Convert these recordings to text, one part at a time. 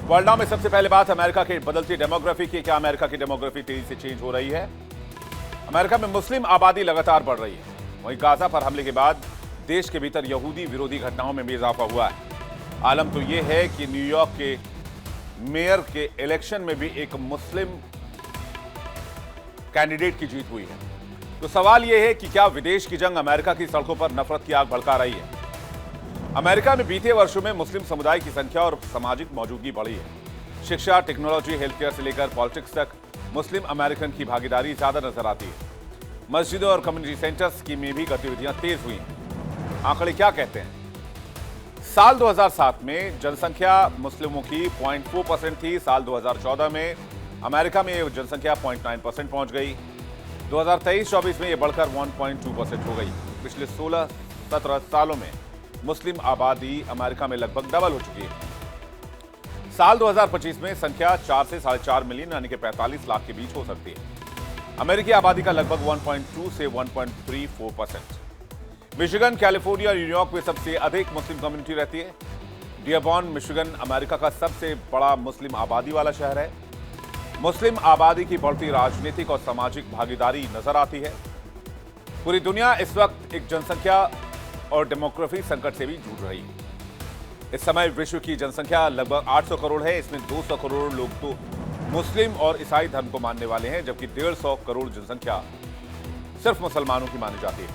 World now में सबसे पहले बात अमेरिका के बदलती डेमोग्राफी की। क्या अमेरिका की डेमोग्राफी तेजी से चेंज हो रही है? अमेरिका में मुस्लिम आबादी लगातार बढ़ रही है। वहीं गाजा पर हमले के बाद देश के भीतर यहूदी विरोधी घटनाओं में भी इजाफा हुआ है। आलम तो यह है कि न्यूयॉर्क के मेयर के इलेक्शन में भी एक मुस्लिम कैंडिडेट की जीत हुई है। तो सवाल यह है कि क्या विदेश की जंग अमेरिका की सड़कों पर नफरत की आग भड़का रही है? अमेरिका में बीते वर्षों में मुस्लिम समुदाय की संख्या और सामाजिक मौजूदगी बढ़ी है। शिक्षा, टेक्नोलॉजी, हेल्थ केयर से लेकर पॉलिटिक्स तक मुस्लिम अमेरिकन की भागीदारी ज्यादा नजर आती है। मस्जिदों और कम्युनिटी सेंटर्स की में भी गतिविधियां तेज हुई हैं। आंकड़े क्या कहते हैं? साल 2007 में जनसंख्या मुस्लिमों की 0.4% थी। साल 2014 में अमेरिका में जनसंख्या 0.9% पहुंच गई। 2023-24 में यह बढ़कर 1.2% हो गई। पिछले 16-17 सालों में मुस्लिम आबादी अमेरिका में लगभग डबल हो चुकी है। साल 2025 में संख्या 4 से 4.5 मिलियन यानी कि 45 लाख के बीच हो सकती है। अमेरिकी आबादी का लगभग 1.2 से 1.34%। मिशिगन, कैलिफोर्निया, न्यूयॉर्क में सबसे अधिक मुस्लिम कम्युनिटी रहती है। डियरबॉन, मिशिगन अमेरिका का सबसे बड़ा मुस्लिम आबादी वाला शहर है। मुस्लिम आबादी की बढ़ती राजनीतिक और सामाजिक भागीदारी नजर आती है। पूरी दुनिया इस वक्त एक जनसंख्या और डेमोग्राफी संकट से भी जूझ रही है। इस समय विश्व की जनसंख्या लगभग 800 करोड़ है। इसमें 200 करोड़ लोग तो मुस्लिम और ईसाई धर्म को मानने वाले हैं, जबकि 150 करोड़ जनसंख्या सिर्फ मुसलमानों की मानी जाती है।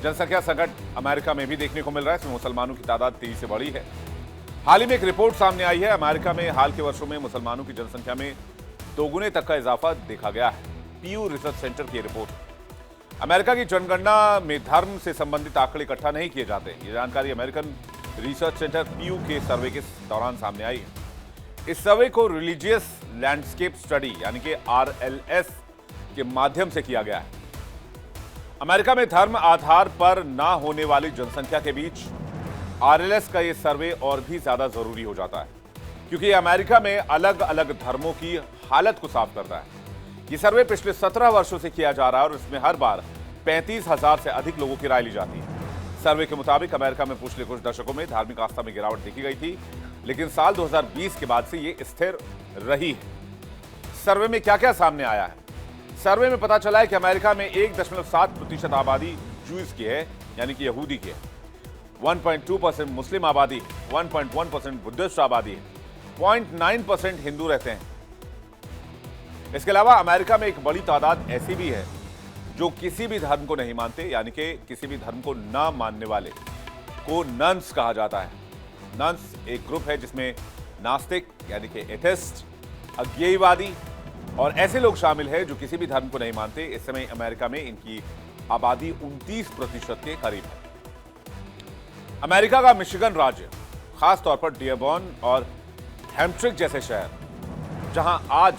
जनसंख्या संकट अमेरिका में भी देखने को मिल रहा है। इसमें मुसलमानों की तादाद तेजी से बढ़ी है। हाल ही में एक रिपोर्ट सामने आई है। अमेरिका में हाल के वर्षों में मुसलमानों की जनसंख्या में दोगुने तक का इजाफा देखा गया है। पीयू रिसर्च सेंटर की रिपोर्ट। अमेरिका की जनगणना में धर्म से संबंधित आंकड़े इकट्ठा नहीं किए जाते। ये जानकारी अमेरिकन रिसर्च सेंटर पीयू के सर्वे के दौरान सामने आई है। इस सर्वे को रिलीजियस लैंडस्केप स्टडी यानी कि RLS के माध्यम से किया गया है। अमेरिका में धर्म आधार पर ना होने वाली जनसंख्या के बीच RLS का यह सर्वे और भी ज्यादा जरूरी हो जाता है, क्योंकि अमेरिका में अलग अलग धर्मों की हालत को साफ करता है। यह सर्वे पिछले 17 वर्षों से किया जा रहा है और इसमें हर बार 35,000 से अधिक लोगों की राय ली जाती है। सर्वे के मुताबिक अमेरिका में पिछले कुछ दशकों में धार्मिक आस्था में गिरावट देखी गई थी, लेकिन साल 2020 के बाद से यह स्थिर रही है। सर्वे में क्या क्या सामने आया है? सर्वे में पता चला है कि अमेरिका में 1.7% आबादी जूस की है, यानी कि यहूदी की है। 1.2% मुस्लिम आबादी, 1.1% बुद्धिस्ट आबादी है, 0.9% हिंदू रहते हैं। इसके अलावा अमेरिका में एक बड़ी तादाद ऐसी भी है जो किसी भी धर्म को नहीं मानते, यानी कि किसी भी धर्म को ना मानने वाले को नन्स कहा जाता है। नन्स एक ग्रुप है जिसमें नास्तिक यानी कि एथिस्ट, अज्ञेयवादी और ऐसे लोग शामिल हैं जो किसी भी धर्म को नहीं मानते। इस समय अमेरिका में इनकी आबादी 29% के करीब है। अमेरिका का मिशिगन राज्य, खासतौर पर डियरबॉन और हैम्पट्रिक जैसे शहर, जहां आज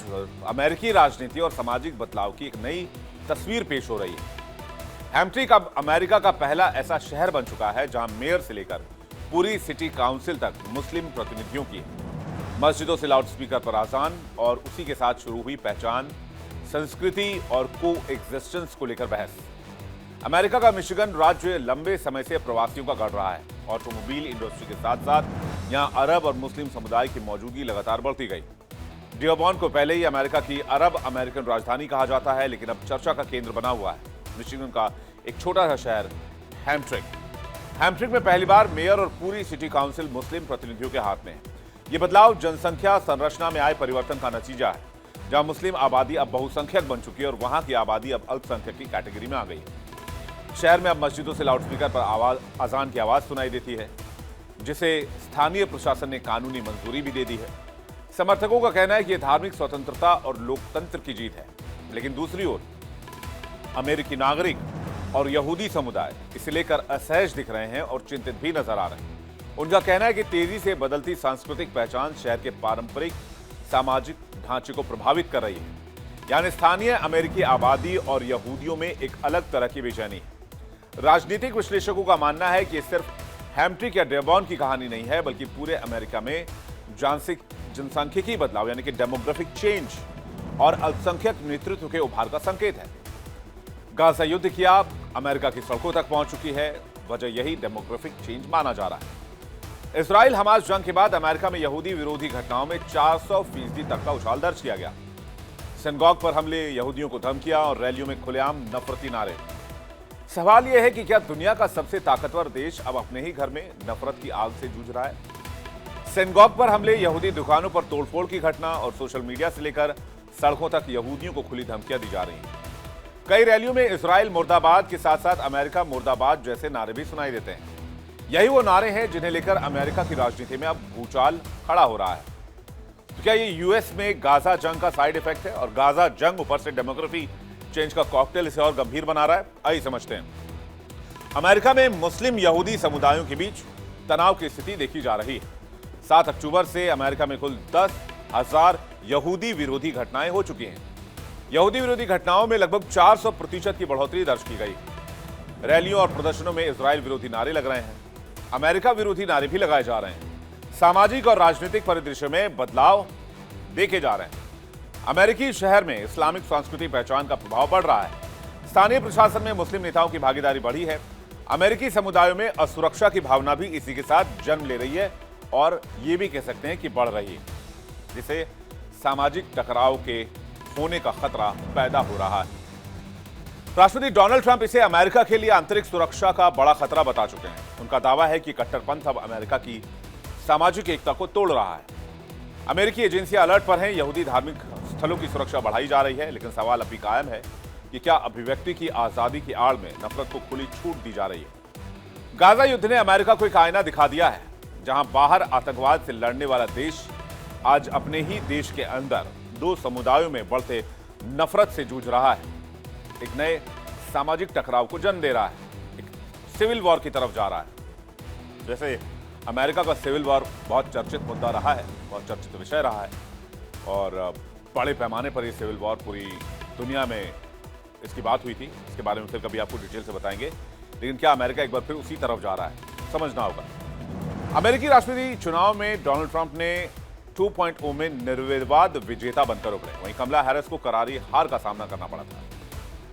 अमेरिकी राजनीति और सामाजिक बदलाव की एक नई तस्वीर पेश हो रही है। हैम्पट्रिक अब अमेरिका का पहला ऐसा शहर बन चुका है जहां मेयर से लेकर पूरी सिटी काउंसिल तक मुस्लिम प्रतिनिधियों की है। मस्जिदों से लाउडस्पीकर पर आजान और उसी के साथ शुरू हुई पहचान, संस्कृति और को एग्जिस्टेंस को लेकर बहस। अमेरिका का मिशिगन राज्य लंबे समय से प्रवासियों का गढ़ रहा है। ऑटोमोबाइल इंडस्ट्री के साथ साथ यहां अरब और मुस्लिम समुदाय की मौजूदगी लगातार बढ़ती गई। डियरबॉन को पहले ही अमेरिका की अरब अमेरिकन राजधानी कहा जाता है, लेकिन अब चर्चा का केंद्र बना हुआ है मिशिगन का एक छोटा सा शहर हैम्पट्रिक। हैम्पट्रिक में पहली बार मेयर और पूरी सिटी काउंसिल मुस्लिम प्रतिनिधियों के हाथ में है। यह बदलाव जनसंख्या संरचना में आए परिवर्तन का नतीजा है, जहां मुस्लिम आबादी अब बहुसंख्यक बन चुकी है और वहां की आबादी अब अल्पसंख्यक की कैटेगरी में आ गई है। शहर में अब मस्जिदों से लाउडस्पीकर पर अजान की आवाज सुनाई देती है, जिसे स्थानीय प्रशासन ने कानूनी मंजूरी भी दे दी है। समर्थकों का कहना है कि यह धार्मिक स्वतंत्रता और लोकतंत्र की जीत है, लेकिन दूसरी ओर अमेरिकी नागरिक और यहूदी समुदाय इसे लेकर असहज दिख रहे हैं और चिंतित भी नजर आ रहे हैं। उनका कहना है कि तेजी से बदलती सांस्कृतिक पहचान शहर के पारंपरिक सामाजिक ढांचे को प्रभावित कर रही है, यानी स्थानीय अमेरिकी आबादी और यहूदियों में एक अलग तरह की बेचैनी है। राजनीतिक विश्लेषकों का मानना है कि सिर्फ हैम्पट्रिक या डियरबॉन की कहानी नहीं है, बल्कि पूरे अमेरिका में जनसांख्यिकी बदलाव यानी कि डेमोग्राफिक चेंज और अल्पसंख्यक नेतृत्व के उभार का संकेत है। गाजा युद्ध की आग अमेरिका की सड़कों तक पहुंच चुकी है। वजह यही डेमोग्राफिक चेंज माना जा रहा है। इजराइल हमास जंग के बाद अमेरिका में यहूदी विरोधी घटनाओं में 400% तक का उछाल दर्ज किया गया। सिनगॉग पर हमले, यहूदियों को धमकियां और रैलियों में खुलेआम नफरती नारे। सवाल यह है कि क्या दुनिया का सबसे ताकतवर देश अब अपने ही घर में नफरत की आग से जूझ रहा है? सिनगॉग पर हमले, यहूदी दुकानों पर तोड़फोड़ की घटना और सोशल मीडिया से लेकर सड़कों तक यहूदियों को खुली धमकियां दी जा रही हैं। कई रैलियों में इजराइल मुर्दाबाद के साथ साथ अमेरिका मुर्दाबाद जैसे नारे भी सुनाई देते हैं। यही वो नारे हैं जिन्हें लेकर अमेरिका की राजनीति में अब भूचाल खड़ा हो रहा है। तो क्या ये यूएस में गाजा जंग का साइड इफेक्ट है और गाजा जंग ऊपर से डेमोग्राफी चेंज का कॉकटेल इसे और गंभीर बना रहा है? आइए समझते हैं। अमेरिका में मुस्लिम यहूदी समुदायों के बीच तनाव की स्थिति देखी जा रही है। 7 अक्टूबर से अमेरिका में कुल 10,000 यहूदी विरोधी घटनाएं हो चुकी हैं। यहूदी विरोधी घटनाओं में लगभग 400% की बढ़ोतरी दर्ज की गई। रैलियों और प्रदर्शनों में इजराइल विरोधी नारे लग रहे हैं, अमेरिका विरोधी नारे भी लगाए जा रहे हैं। सामाजिक और राजनीतिक परिदृश्य में बदलाव देखे जा रहे हैं। अमेरिकी शहर में इस्लामिक सांस्कृतिक पहचान का प्रभाव बढ़ रहा है। स्थानीय प्रशासन में मुस्लिम नेताओं की भागीदारी बढ़ी है। अमेरिकी समुदायों में असुरक्षा की भावना भी इसी के साथ जन्म ले रही है और ये भी कह सकते हैं कि बढ़ रही है, जिसे सामाजिक टकराव के होने का खतरा पैदा हो रहा है। राष्ट्रपति डोनाल्ड ट्रंप इसे अमेरिका के लिए आंतरिक सुरक्षा का बड़ा खतरा बता चुके हैं। उनका दावा है कि कट्टरपंथ अब अमेरिका की सामाजिक एकता को तोड़ रहा है। अमेरिकी एजेंसियां अलर्ट पर हैं। यहूदी धार्मिक स्थलों की सुरक्षा बढ़ाई जा रही है, लेकिन सवाल अभी कायम है कि क्या अभिव्यक्ति की आजादी की आड़ में नफरत को खुली छूट दी जा रही है? गाजा युद्ध ने अमेरिका को एक आईना दिखा दिया है, जहां बाहर आतंकवाद से लड़ने वाला देश आज अपने ही देश के अंदर दो समुदायों में बढ़ते नफरत से जूझ रहा है। एक नए सामाजिक टकराव को जन्म दे रहा है, एक सिविल वॉर की तरफ जा रहा है। जैसे अमेरिका का सिविल वॉर बहुत चर्चित मुद्दा रहा है, बहुत चर्चित विषय रहा है और बड़े पैमाने पर यह सिविल वॉर पूरी दुनिया में इसकी बात हुई थी। इसके बारे में फिर कभी आपको डिटेल से बताएंगे। लेकिन क्या अमेरिका एक बार फिर उसी तरफ जा रहा है, समझना होगा। अमेरिकी राष्ट्रपति चुनाव में डोनाल्ड ट्रंप ने 2.0 में निर्विवाद विजेता बनकर उभरे। वहीं कमला हैरिस को करारी हार का सामना करना पड़ा था।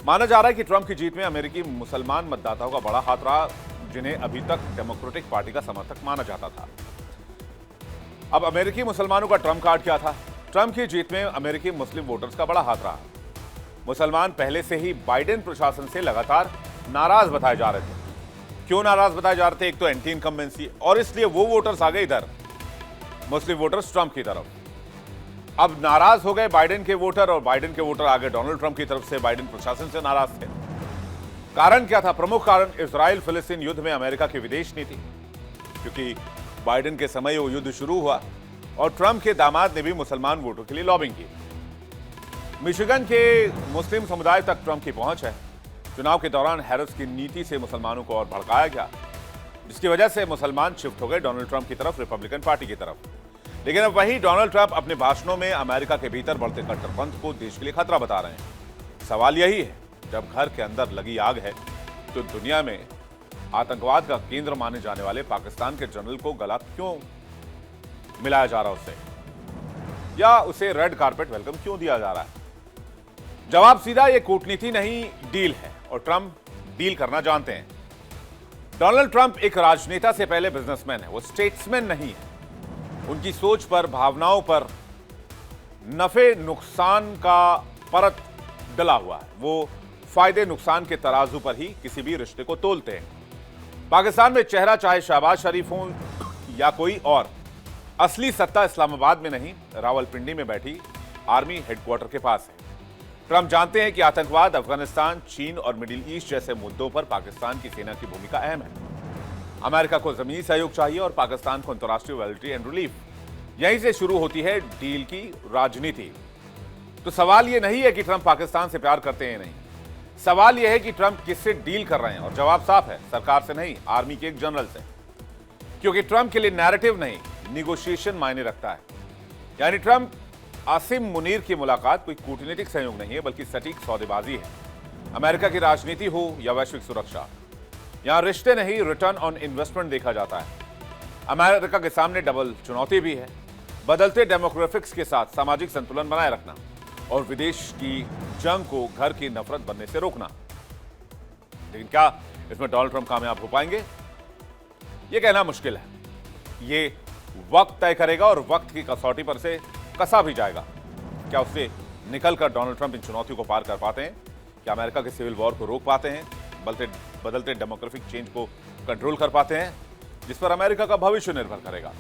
माना जा रहा है कि ट्रंप की जीत में अमेरिकी मुसलमान मतदाताओं का बड़ा हाथ रहा, जिन्हें अभी तक डेमोक्रेटिक पार्टी का समर्थक माना जाता था। अब अमेरिकी मुसलमानों का ट्रंप कार्ड क्या था? ट्रंप की जीत में अमेरिकी मुस्लिम वोटर्स का बड़ा हाथ रहा। मुसलमान पहले से ही बाइडेन प्रशासन से लगातार नाराज बताए जा रहे थे। क्यों नाराज बताए जा रहे थे? एक तो एंटी इनकम्बेंसी, और इसलिए वो वोटर्स आ गए इधर, मुस्लिम वोटर्स ट्रंप की तरफ। अब नाराज हो गए बाइडेन के वोटर और बाइडेन के वोटर आ गए डोनाल्ड ट्रंप की तरफ से, बाइडेन प्रशासन से नाराज थे। कारण क्या था? प्रमुख कारण इजराइल फिलिस्तीन युद्ध में अमेरिका की विदेश नीति, क्योंकि बाइडेन के समय वो युद्ध शुरू हुआ और ट्रंप के दामाद ने भी मुसलमान वोटों के लिए लॉबिंग की। मिशिगन के मुस्लिम समुदाय तक ट्रंप की पहुंच है। चुनाव के दौरान हैरिस की नीति से मुसलमानों को और भड़काया गया, जिसकी वजह से मुसलमान शिफ्ट हो गए डोनाल्ड ट्रंप की तरफ, रिपब्लिकन पार्टी की तरफ। लेकिन अब वही डोनाल्ड ट्रंप अपने भाषणों में अमेरिका के भीतर बढ़ते कट्टरपंथ को देश के लिए खतरा बता रहे हैं। सवाल यही है, जब घर के अंदर लगी आग है तो दुनिया में आतंकवाद का केंद्र माने जाने वाले पाकिस्तान के जनरल को गला क्यों मिलाया जा रहा है उससे, या उसे रेड कारपेट वेलकम क्यों दिया जा रहा है? जवाब सीधा, ये कूटनीति नहीं डील है और ट्रंप डील करना जानते हैं। डोनाल्ड ट्रंप एक राजनेता से पहले बिजनेसमैन है, वो स्टेट्समैन नहीं है। उनकी सोच पर, भावनाओं पर नफे नुकसान का परत डला हुआ है। वो फायदे नुकसान के तराजू पर ही किसी भी रिश्ते को तोलते हैं। पाकिस्तान में चेहरा चाहे शहबाज शरीफ हो या कोई और, असली सत्ता इस्लामाबाद में नहीं, रावलपिंडी में बैठी आर्मी हेडक्वार्टर के पास है। ट्रंप जानते हैं कि आतंकवाद, अफगानिस्तान, चीन और मिडिल ईस्ट जैसे मुद्दों पर पाकिस्तान की सेना की भूमिका अहम है। अमेरिका को जमीनी सहयोग चाहिए और पाकिस्तान को अंतर्राष्ट्रीय वैलिटी एंड रिलीफ। यहीं से शुरू होती है डील की राजनीति। तो सवाल यह नहीं है कि ट्रंप पाकिस्तान से प्यार करते हैं, नहीं। सवाल यह है कि ट्रंप किससे डील कर रहे हैं, और जवाब साफ है, सरकार से नहीं, आर्मी के एक जनरल से। क्योंकि ट्रंप के लिए नैरेटिव नहीं, निगोशिएशन मायने रखता है। यानी ट्रंप आसिम मुनीर की मुलाकात कोई कूटनीतिक सहयोग नहीं है, बल्कि सटीक सौदेबाजी है। अमेरिका की राजनीति हो या वैश्विक सुरक्षा, यहां रिश्ते नहीं, रिटर्न ऑन इन्वेस्टमेंट देखा जाता है। अमेरिका के सामने डबल चुनौती भी है, बदलते डेमोग्राफिक्स के साथ सामाजिक संतुलन बनाए रखना और विदेश की जंग को घर की नफरत बनने से रोकना। लेकिन क्या इसमें डोनाल्ड ट्रंप कामयाब हो पाएंगे? यह कहना मुश्किल है। ये वक्त तय करेगा और वक्त की कसौटी पर से कसा भी जाएगा। क्या उससे निकलकर डोनाल्ड ट्रंप इन चुनौतियों को पार कर पाते हैं? क्या अमेरिका के सिविल वॉर को रोक पाते हैं? बदलते डेमोग्राफिक चेंज को कंट्रोल कर पाते हैं? जिस पर अमेरिका का भविष्य निर्भर करेगा।